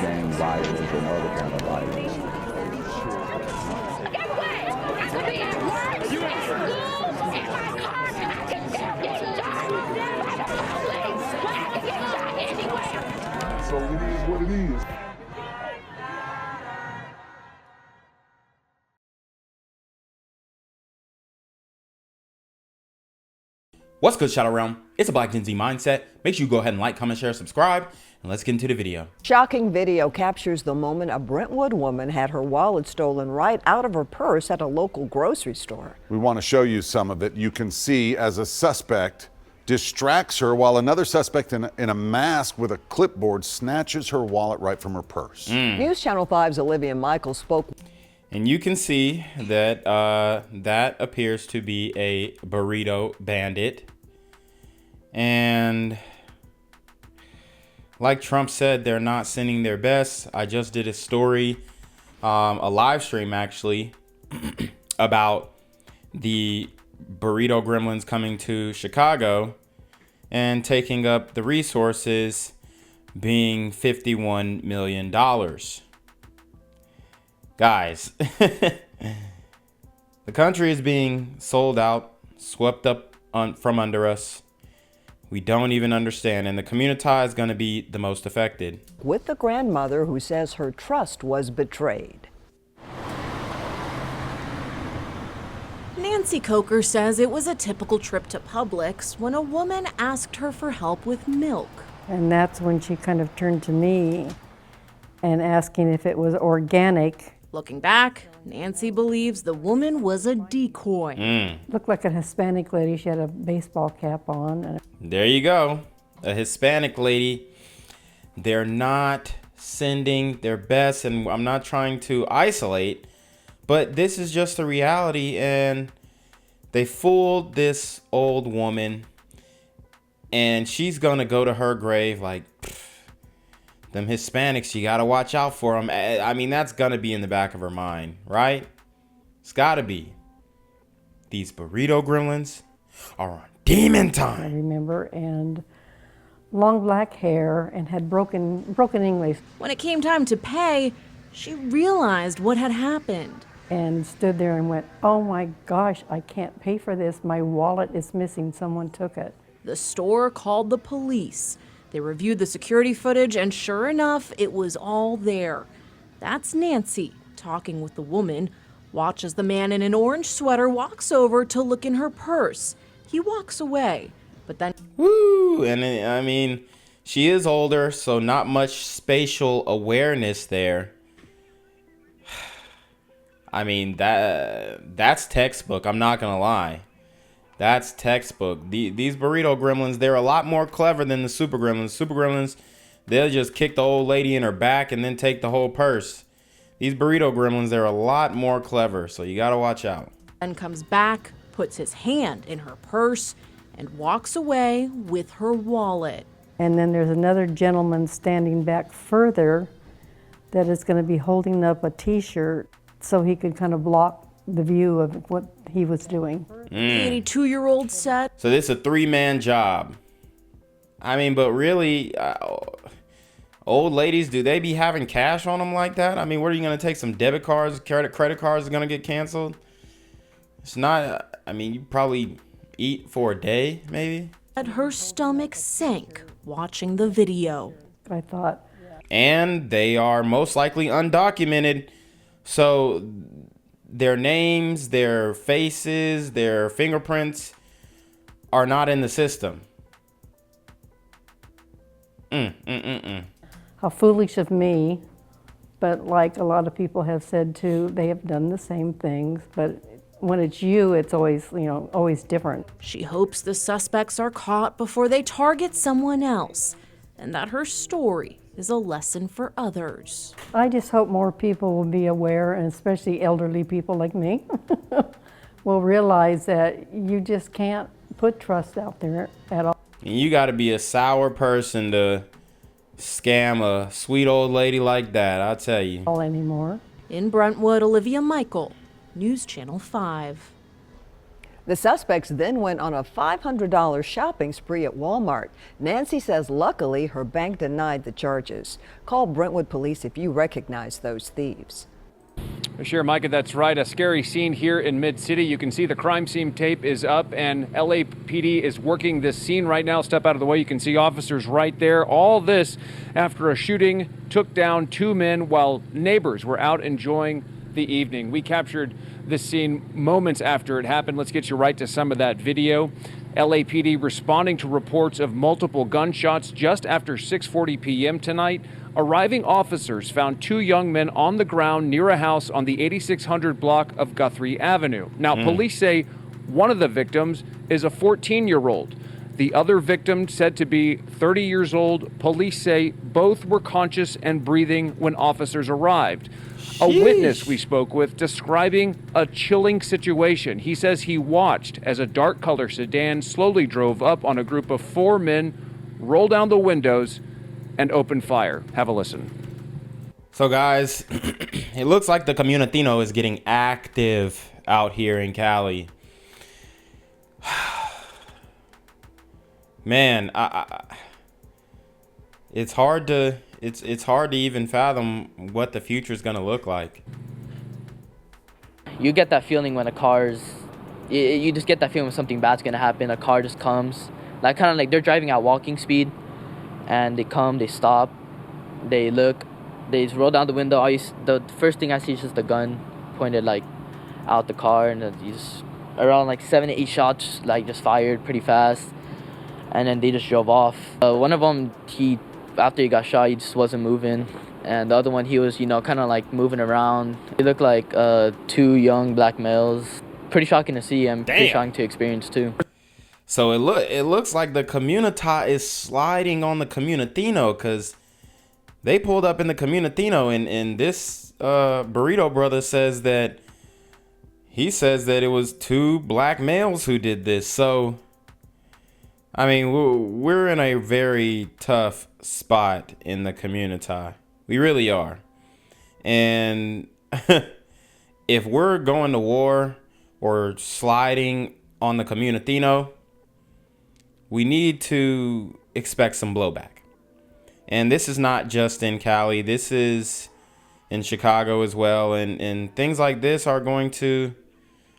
gang violence and other kind of violence. Get away! I could be at work, at school, in my car, I can still get shot by the police, but I can get shot anywhere. So it is what it is. What's good, Shadow Realm? It's a Black Gen Z Mindset. Make sure you go ahead and like, comment, share, subscribe, and let's get into the video. Shocking video captures the moment a Brentwood woman had her wallet stolen right out of her purse at a local grocery store. We want to show you some of it. You can see as a suspect distracts her while another suspect in a mask with a clipboard snatches her wallet right from her purse. News Channel 5's Olivia Michael spoke. And you can see that that appears to be a burrito bandit. And like Trump said, they're not sending their best. I just did a story, a live stream actually, about the burrito gremlins coming to Chicago and taking up the resources, being $51 million. Guys, the country is being sold out, swept up from under us. We don't even understand, and the community is going to be the most affected. With the grandmother who says her trust was betrayed. Nancy Coker says it was a typical trip to Publix when a woman asked her for help with milk. And that's when she kind of turned to me and asking if it was organic. Looking back, Nancy believes the woman was a decoy. Looked like a Hispanic lady. She had a baseball cap on. There you go. A Hispanic lady. They're not sending their best, and I'm not trying to isolate, but this is just the reality, and they fooled this old woman, and she's gonna go to her grave like, them Hispanics, you gotta watch out for them. I mean, that's gonna be in the back of her mind, right? It's gotta be. These burrito gremlins are on demon I time. remember, and long black hair, and had broken English, When it came time to pay, she realized what had happened. and stood there and went, "Oh my gosh, I can't pay for this. My wallet is missing. Someone took it." The store called the police. They reviewed the security footage, and sure enough, it was all there. That's Nancy talking with the woman. Watch as the man in an orange sweater walks over to look in her purse. He walks away, but then... Woo! And I mean, she is older, so not much spatial awareness there. I mean, that's textbook. I'm not gonna lie. That's textbook. These burrito gremlins, they're a lot more clever than the super gremlins. Super gremlins, they'll just kick the old lady in her back and then take the whole purse. These burrito gremlins, they're a lot more clever, so you gotta watch out. Then comes back, puts his hand in her purse, and walks away with her wallet. And then there's another gentleman standing back further that is going to be holding up a T-shirt so he could kind of block the view of what he was doing. The 82-year-old said, So this is a three-man job. I mean, but really, old ladies, do they be having cash on them like that? I mean, what are you going to take? Some debit cards, credit cards are going to get canceled? It's not, I mean, you probably eat for a day, maybe? her stomach sank watching the video. I thought, And they are most likely undocumented. So their names, their faces, their fingerprints are not in the system. how foolish of me, but like a lot of people have said too, they have done the same things, but when it's you, it's always, always different. She hopes the suspects are caught before they target someone else, and that her story is a lesson for others. I just hope more people will be aware, and especially elderly people like me, will realize that you just can't put trust out there at all. And you got to be a sour person to scam a sweet old lady like that, I'll tell you. Anymore. In Brentwood, Olivia Michael, News Channel 5. The suspects then went on a $500 shopping spree at Walmart. Nancy says luckily her bank denied the charges. Call Brentwood Police if you recognize those thieves. Sure, Micah, that's right. A scary scene here in Mid-City. You can see the crime scene tape is up and LAPD is working this scene right now. Step out of the way. You can see officers right there. All this after a shooting took down 2 men while neighbors were out enjoying the evening. We captured this scene moments after it happened. Let's get you right to some of that video. LAPD responding to reports of multiple gunshots just after 6:40 p.m. tonight. Arriving officers found 2 young men on the ground near a house on the 8600 block of Guthrie Avenue. Now, police say one of the victims is a 14-year-old. The other victim, said to be 30 years old, police say both were conscious and breathing when officers arrived. A witness we spoke with describing a chilling situation. He says he watched as a dark color sedan slowly drove up on a group of 4 men, rolled down the windows, and opened fire. Have a listen. So guys, it looks like the Comunitino is getting active out here in Cali. Man, it's hard to even fathom what the future is gonna look like. You get that feeling when you just get that feeling when something bad's gonna happen. A car just comes, like kind of like they're driving at walking speed, and they come, they stop, they look, they just roll down the window. The first thing I see is just the gun pointed like out the car, and you just around like 7 to 8 shots like just fired pretty fast, and then they just drove off. One of them, after he got shot, he just wasn't moving, and the other one, he was kind of like moving around. They looked like 2 young black males. Pretty shocking to see and pretty shocking to experience too. So it looks like the Comunità is sliding on the Comunitino, because they pulled up in the Comunitino, and this burrito brother says that it was 2 black males who did this. So I mean, we're in a very tough spot in the Comunità. We really are. And if we're going to war or sliding on the Comunitino, we need to expect some blowback. And this is not just in Cali. This is in Chicago as well. And things like this are going to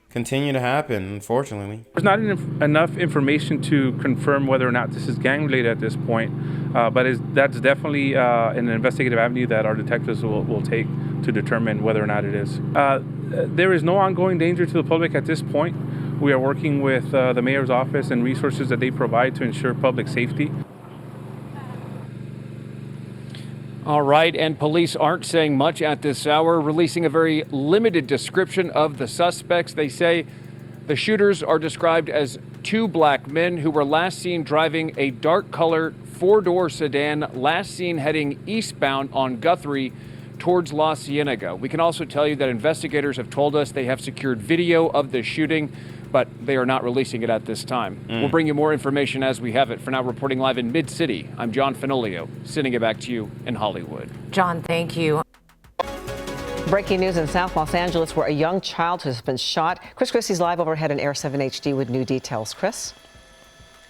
continue to happen, unfortunately. There's not enough information to confirm whether or not this is gang related at this point, but that's definitely an investigative avenue that our detectives will take to determine whether or not it is. There is no ongoing danger to the public at this point. We are working with the mayor's office and resources that they provide to ensure public safety. All right, and police aren't saying much at this hour, releasing a very limited description of the suspects. They say the shooters are described as 2 black men who were last seen driving a dark color 4-door sedan, last seen heading eastbound on Guthrie towards La Cienega. We can also tell you that investigators have told us they have secured video of the shooting, but they are not releasing it at this time. We'll bring you more information as we have it. For now, reporting live in Mid-City, I'm John Fenolio, sending it back to you in Hollywood. John, thank you. Breaking news in South Los Angeles, where a young child has been shot. Chris Christie's live overhead in Air 7 HD with new details. Chris?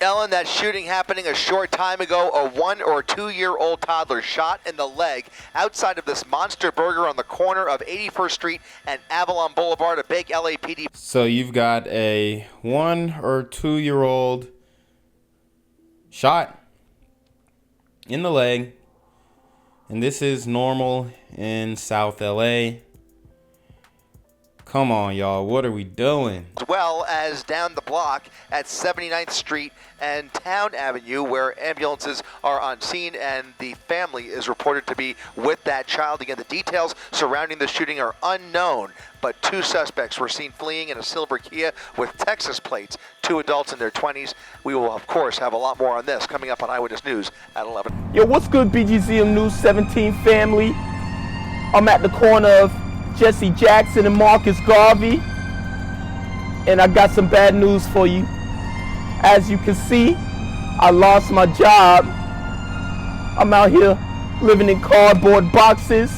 Ellen, that shooting happening a short time ago. A 1 or 2-year-old toddler shot in the leg outside of this Monster Burger on the corner of 81st Street and Avalon Boulevard. A big LAPD. So you've got a 1 or 2-year-old shot in the leg, and this is normal in South LA. Come on, y'all. What are we doing? As well as down the block at 79th Street and Town Avenue, where ambulances are on scene and the family is reported to be with that child. Again, the details surrounding the shooting are unknown, but 2 suspects were seen fleeing in a silver Kia with Texas plates, 2 adults in their 20s. We will, of course, have a lot more on this coming up on Eyewitness News at 11. Yo, what's good, BGZM News 17 family? I'm at the corner of Jesse Jackson and Marcus Garvey, and I got some bad news for you. As you can see, I lost my job. I'm out here living in cardboard boxes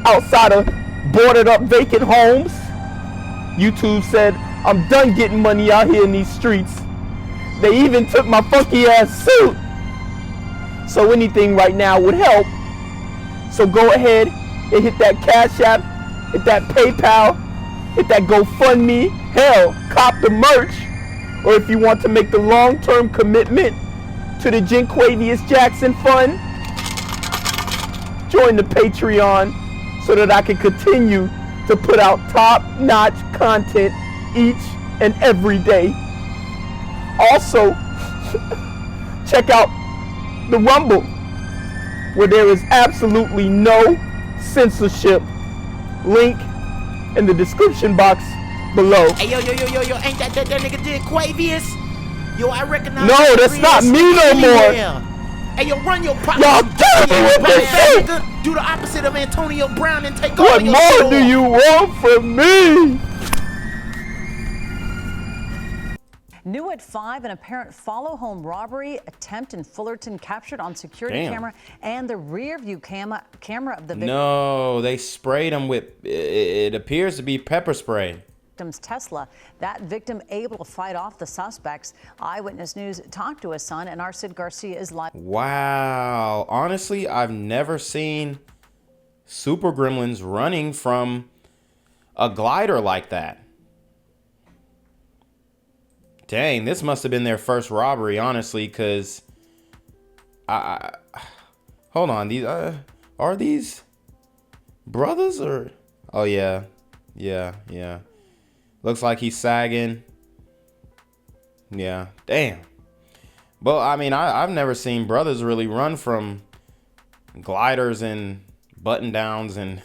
outside of boarded up vacant homes. YouTube said I'm done getting money out here in these streets. They even took my funky ass suit. So anything right now would help. So go ahead and hit that Cash App, hit that PayPal, hit that GoFundMe. Hell, cop the merch. Or if you want to make the long-term commitment to the Jinquavius Jackson Fund, join the Patreon so that I can continue to put out top-notch content each and every day. Also, check out the Rumble, where there is absolutely no censorship. Link in the description box below. Hey, yo, ain't that nigga Jinquavius? Yo, I recognize. No, that's not me no more. Hey, yo, run your pocket. Y'all killing me with this shit. Do the opposite of Antonio Brown and take What all your more shit do off. you want from me? New at 5, an apparent follow-home robbery attempt in Fullerton captured on security camera and the rear-view camera of the victim. No, they sprayed him with, it appears to be pepper spray. Victim's Tesla. That victim able to fight off the suspects. Eyewitness News talked to his son, and our Sid Garcia is live. Wow. Honestly, I've never seen super gremlins running from a glider like that. Dang, this must have been their first robbery, honestly, because hold on, these are these brothers or oh yeah. Looks like he's sagging. Yeah, damn. But I mean, I've never seen brothers really run from gliders and button downs and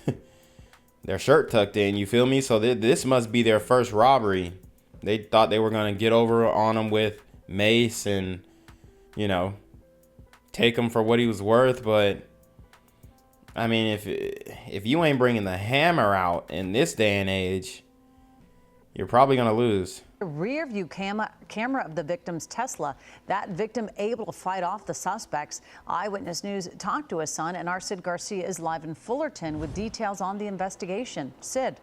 their shirt tucked in, you feel me? So this must be their first robbery. They thought they were going to get over on him with mace and, you know, take him for what he was worth. But, I mean, if you ain't bringing the hammer out in this day and age, you're probably going to lose. The rear view camera of the victim's Tesla. That victim able to fight off the suspects. Eyewitness News talked to his son, and our Sid Garcia is live in Fullerton with details on the investigation. Sid.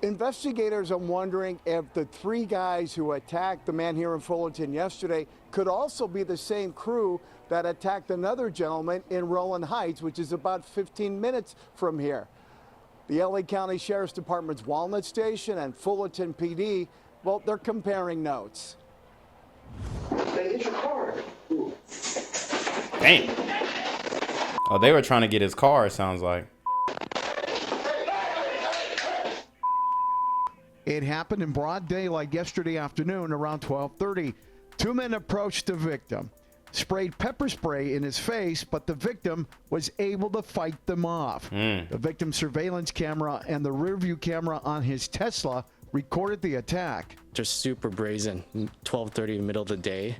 Investigators are wondering if the 3 guys who attacked the man here in Fullerton yesterday could also be the same crew that attacked another gentleman in Rowland Heights, which is about 15 minutes from here. The LA County Sheriff's Department's Walnut Station and Fullerton PD, well, they're comparing notes. Hey, hit your car. Damn. Oh, they were trying to get his car, it sounds like. It happened in broad daylight yesterday afternoon around 12:30. 2 men approached the victim, sprayed pepper spray in his face, but the victim was able to fight them off. The victim's surveillance camera and the rearview camera on his Tesla recorded the attack. Just super brazen. 12:30, middle of the day.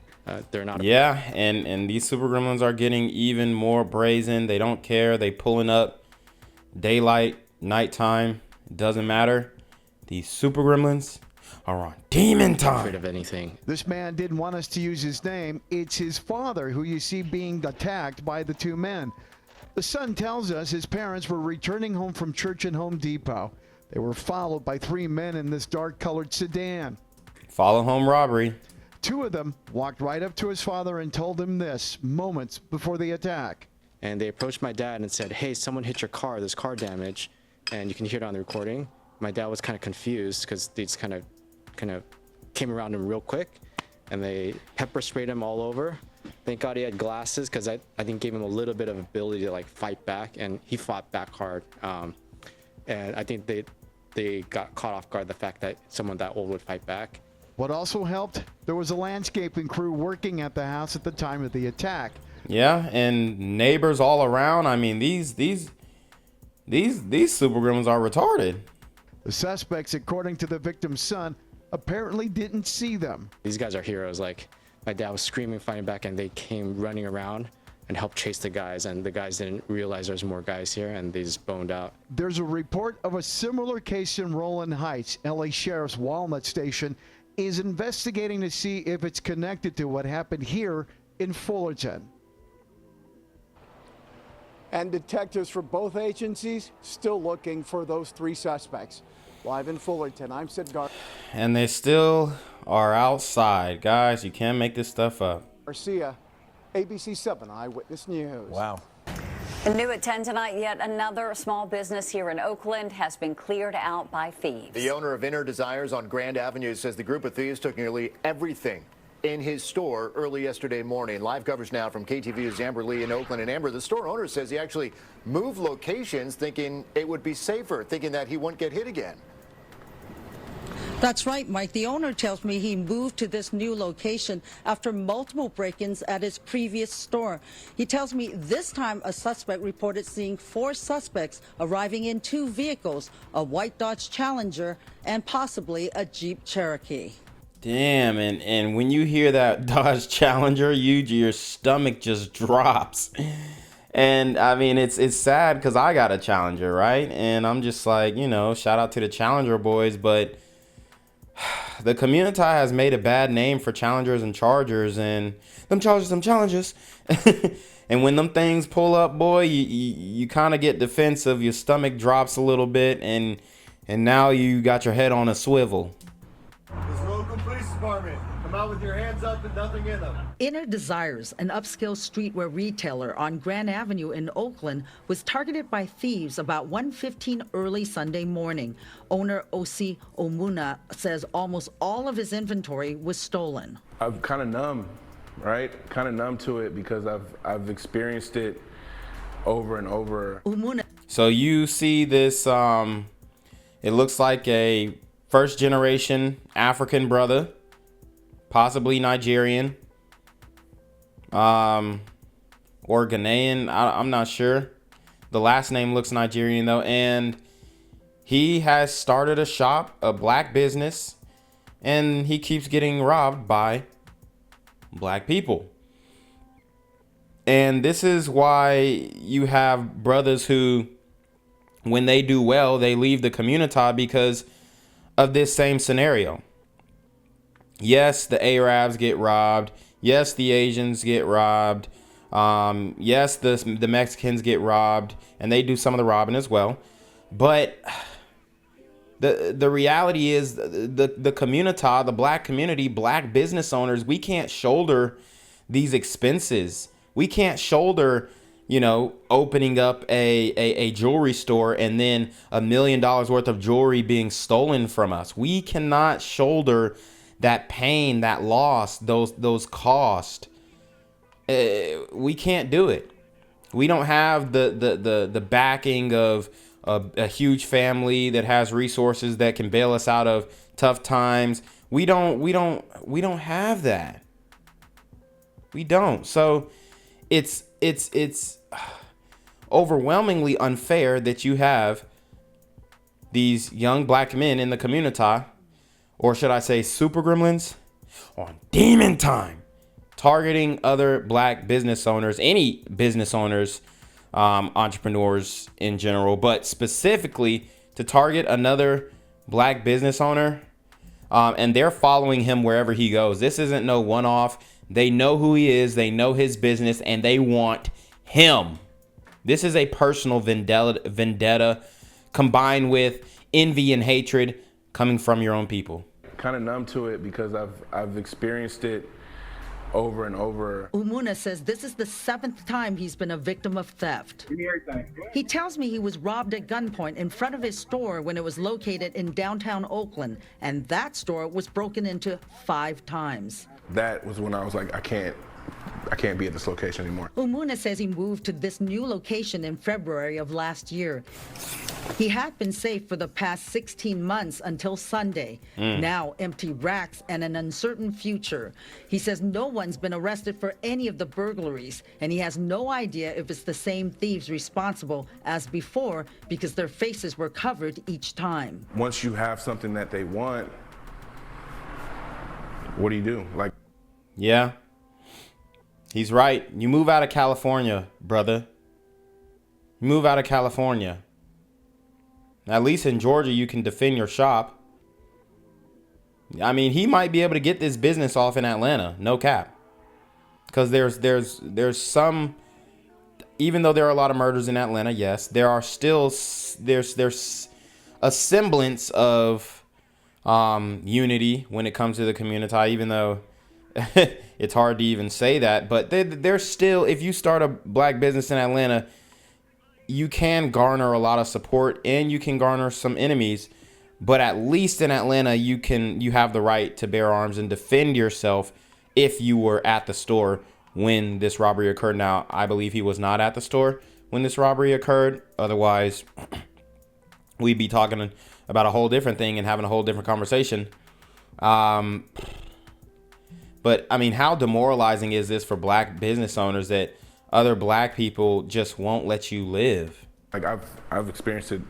They're not. Yeah, and these super gremlins are getting even more brazen. They don't care. They pulling up daylight, nighttime. It doesn't matter. These super gremlins are on demon time. Afraid of anything. This man didn't want us to use his name. It's his father who you see being attacked by the 2 men. The son tells us his parents were returning home from church in Home Depot. They were followed by 3 men in this dark-colored sedan. Follow home robbery. 2 of them walked right up to his father and told him this moments before the attack. And they approached my dad and said, "Hey, someone hit your car. There's car damage." And you can hear it on the recording. My dad was kind of confused because they just kind of came around him real quick, and they pepper sprayed him all over. Thank God he had glasses, because I think gave him a little bit of ability to like fight back, and he fought back hard. And I think they got caught off guard the fact that someone that old would fight back. What also helped, there was a landscaping crew working at the house at the time of the attack. Yeah, and neighbors all around. I mean, these super gremlins are retarded. The suspects, according to the victim's son, apparently didn't see them. These guys are heroes. Like, my dad was screaming, fighting back, and they came running around and helped chase the guys, and the guys didn't realize there's more guys here, and they just boned out. There's a report of a similar case in Rowland Heights. LA Sheriff's Walnut Station is investigating to see if it's connected to what happened here in Fullerton. And detectives for both agencies still looking for those 3 suspects. Live in Fullerton, I'm Sid And they still are outside. Guys, you can't make this stuff up. Garcia, ABC 7 Eyewitness News. Wow. And new at 10 tonight, yet another small business here in Oakland has been cleared out by thieves. The owner of Inner Desires on Grand Avenue says the group of thieves took nearly everything in his store early yesterday morning. Live coverage now from KTVU's Amber Lee in Oakland. And Amber, the store owner says he actually moved locations thinking it would be safer, thinking that he wouldn't get hit again. That's right, Mike. The owner tells me he moved to this new location after multiple break-ins at his previous store. He tells me this time a suspect reported seeing 4 suspects arriving in 2 vehicles, a white Dodge Challenger and possibly a Jeep Cherokee. Damn, and when you hear that Dodge Challenger, your stomach just drops. And I mean, it's sad because I got a Challenger, right? And I'm just like, you know, shout out to the Challenger boys, but the community has made a bad name for Challengers and Chargers, and them Challengers. And when them things pull up, boy, you kind of get defensive. Your stomach drops a little bit, and now you got your head on a swivel. This local police department, come out with your hands up and nothing in them. Inner Desires, an upscale streetwear retailer on Grand Avenue in Oakland, was targeted by thieves about 1:15 early Sunday morning. Owner Osi Umunna says almost all of his inventory was stolen. I'm kind of numb, right? Kind of numb to it because I've experienced it over and over. Umunna. So you see this, it looks like a first generation African brother, possibly Nigerian, or Ghanaian. I'm not sure. The last name looks Nigerian though. And he has started a shop, a black business, and he keeps getting robbed by black people. And this is why you have brothers who, when they do well, they leave the community because of this same scenario. Yes, the Arabs get robbed. Yes, the Asians get robbed. Yes, the Mexicans get robbed, and they do some of the robbing as well. But the reality is the community, the black community, black business owners, we can't shoulder these expenses. We can't shoulder, you know, opening up a jewelry store and then $1 million worth of jewelry being stolen from us. We cannot shoulder that pain, that loss, those costs. We can't do it. We don't have the backing of a huge family that has resources that can bail us out of tough times. We don't have that. We don't. So it's overwhelmingly unfair that you have these young black men in the community, or should I say super gremlins, on demon time, targeting other black business owners, any business owners, entrepreneurs in general, but specifically to target another black business owner. And they're following him wherever he goes. This isn't no one-off. They know who he is. They know his business, and they want him. This is a personal vendetta combined with envy and hatred coming from your own people. Kind of numb to it because I've experienced it over and over. Umunna says this is the 7th time he's been a victim of theft. He tells me he was robbed at gunpoint in front of his store when it was located in downtown Oakland, and that store was broken into 5 times. That was when I was like, I can't be at this location anymore. Umunna says he moved to this new location in February of last year. He had been safe for the past 16 months until Sunday. Now empty racks and an uncertain future. He says no one's been arrested for any of the burglaries, and he has no idea if it's the same thieves responsible as before because their faces were covered each time. Once you have something that they want, what do you do? Like, yeah, he's right. You move out of California, brother. You move out of California. At least in Georgia, you can defend your shop. I mean, he might be able to get this business off in Atlanta, no cap. Because there's some, even though there are a lot of murders in Atlanta, yes, there are still, there's a semblance of unity when it comes to the community, even though it's hard to even say that. But there's still, if you start a black business in Atlanta, you can garner a lot of support and you can garner some enemies. But at least in Atlanta, you have the right to bear arms and defend yourself if you were at the store when this robbery occurred. Now, I believe he was not at the store when this robbery occurred. Otherwise, we'd be talking about a whole different thing and having a whole different conversation. But I mean, how demoralizing is this for black business owners that other black people just won't let you live? Like I've experienced it.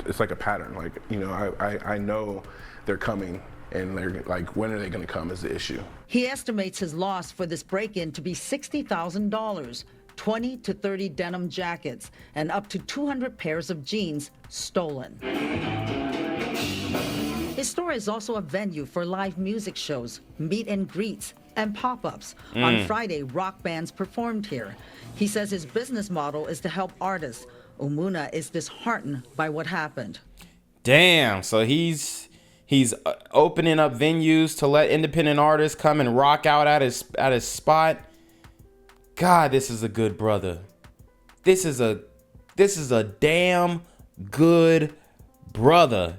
It's like a pattern. Like, you know, I know they're coming, and they're like, when are they going to come is the issue. He estimates his loss for this break-in to be $60,000, 20 to 30 denim jackets, and up to 200 pairs of jeans stolen. His store is also a venue for live music shows, meet and greets, and pop-ups. On Friday, rock bands performed here. He says his business model is to help artists. Umunna is disheartened by what happened. Damn, so he's opening up venues to let independent artists come and rock out at his spot. God, this is a good brother. This is a damn good brother.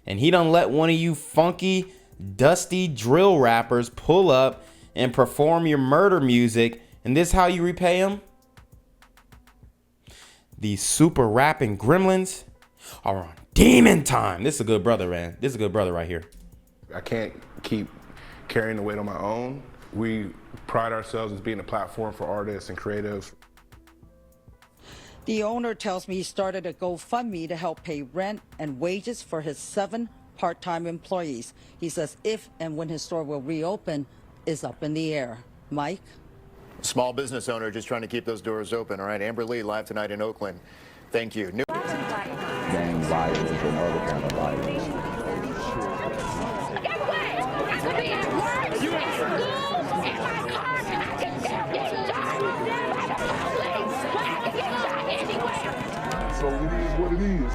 And he done let one of you funky, dusty drill rappers pull up and perform your murder music, and this how you repay him? These super rapping gremlins are on demon time. This is a good brother, man. This is a good brother right here. I can't keep carrying the weight on my own. We pride ourselves as being a platform for artists and creatives. The owner tells me he started a GoFundMe to help pay rent and wages for his 7 part-time employees. He says if and when his store will reopen is up in the air. Mike? Small business owner just trying to keep those doors open. All right, Amber Lee live tonight in Oakland. Thank you. Gang violence and other kind of violence. Get away! I could be at work, at school, in my car, and I can still get shot by the police. I can get shot anywhere. So it is what it is.